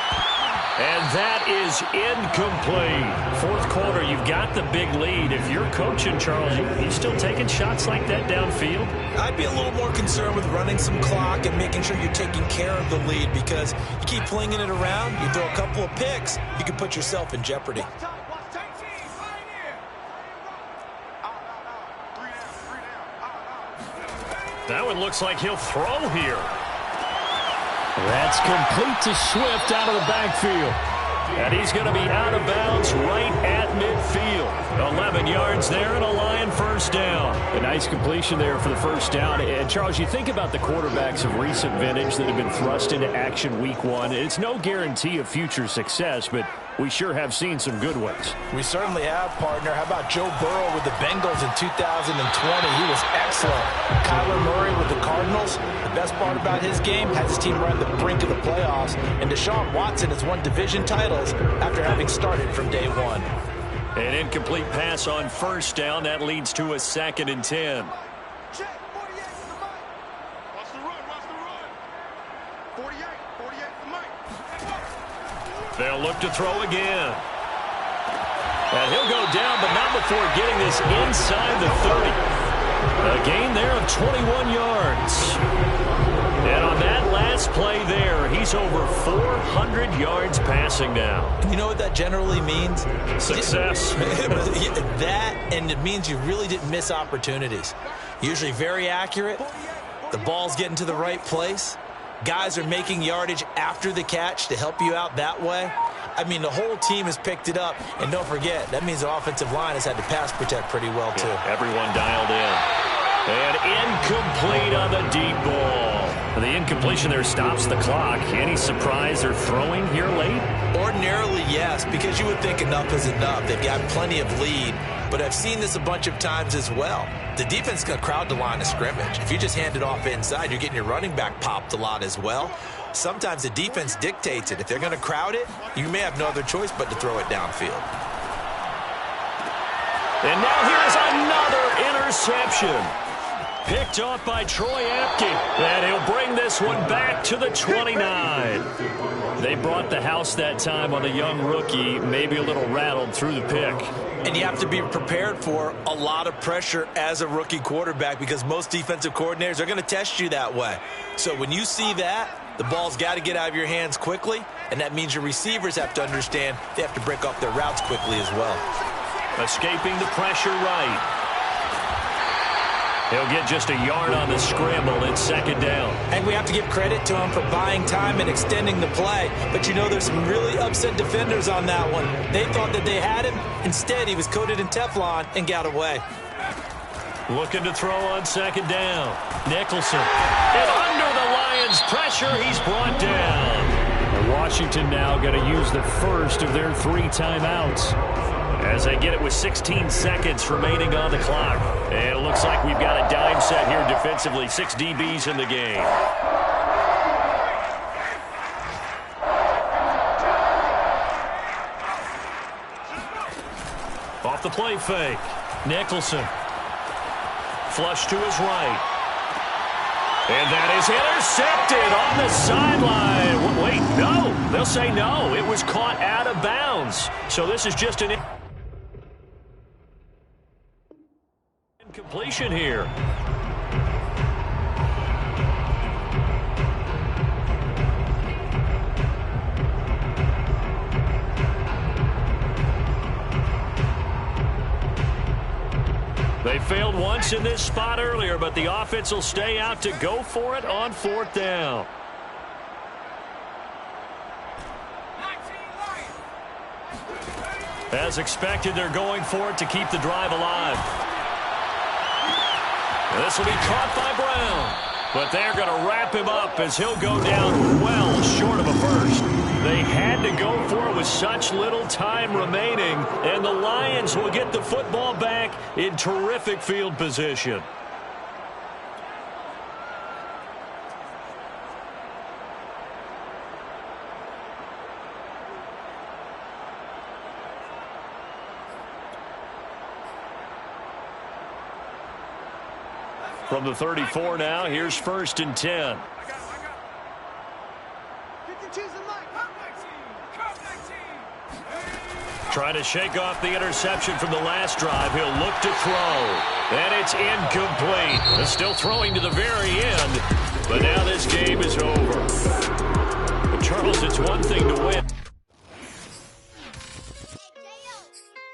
And that is incomplete. Fourth quarter, you've got the big lead. If you're coaching, Charles, you still taking shots like that downfield? I'd be a little more concerned with running some clock and making sure you're taking care of the lead, because you keep flinging it around, you throw a couple of picks, you can put yourself in jeopardy. That one looks like he'll throw here. That's complete to Swift out of the backfield. And he's going to be out of bounds right at midfield. 11 yards there and a Lion first down. A nice completion there for the first down. And, Charles, you think about the quarterbacks of recent vintage that have been thrust into action week 1. It's no guarantee of future success, but we sure have seen some good ones. We certainly have, partner. How about Joe Burrow with the Bengals in 2020? He was excellent. Kyler Murray with the Cardinals. The best part about his game, has his team right on the brink of the playoffs. And Deshaun Watson has won division titles after having started from day 1. An incomplete pass on first down. That leads to a 2nd and 10. They'll look to throw again. And he'll go down, but not before getting this inside the 30. A gain there of 21 yards. And on that last play there, he's over 400 yards passing now. You know what that generally means? Success. That, and it means you really didn't miss opportunities. Usually very accurate. The ball's getting to the right place. Guys are making yardage after the catch to help you out that way. I mean, the whole team has picked it up. And don't forget, that means the offensive line has had to pass protect pretty well, too. Yeah, everyone dialed in. And incomplete on the deep ball. The incompletion there stops the clock. Any surprise they're throwing here late? Ordinarily, yes, because you would think enough is enough. They've got plenty of lead. But I've seen this a bunch of times as well. The defense is going to crowd the line of scrimmage. If you just hand it off inside, you're getting your running back popped a lot as well. Sometimes the defense dictates it. If they're going to crowd it, you may have no other choice but to throw it downfield. And now here's another interception. Picked off by Troy Apke. And he'll bring this one back to the 29. They brought the house that time on the young rookie, maybe a little rattled through the pick. And you have to be prepared for a lot of pressure as a rookie quarterback, because most defensive coordinators are going to test you that way. So when you see that, the ball's got to get out of your hands quickly, and that means your receivers have to understand they have to break off their routes quickly as well. Escaping the pressure right. He'll get just a yard on the scramble in 2nd down. And we have to give credit to him for buying time and extending the play. But you know, there's some really upset defenders on that one. They thought that they had him. Instead, he was coated in Teflon and got away. Looking to throw on 2nd down. Nicholson. And under the Lions' pressure, he's brought down. Washington now going to use the first of their 3 timeouts, as they get it with 16 seconds remaining on the clock. And it looks like we've got a dime set here defensively. 6 DBs in the game. Off the play fake. Nicholson. Flush to his right. And that is intercepted on the sideline. Wait, no. They'll say no. It was caught out of bounds. So this is just an incompletion here. They failed once in this spot earlier, but the offense will stay out to go for it on 4th down. As expected, they're going for it to keep the drive alive. This will be caught by Brown, but they're going to wrap him up as he'll go down well short of a first. They had to go for it with such little time remaining, and the Lions will get the football back in terrific field position. From the 34 now, here's 1st and 10. Trying to shake off the interception from the last drive. He'll look to throw. And it's incomplete. They're still throwing to the very end. But now this game is over. But Charles, it's one thing to win.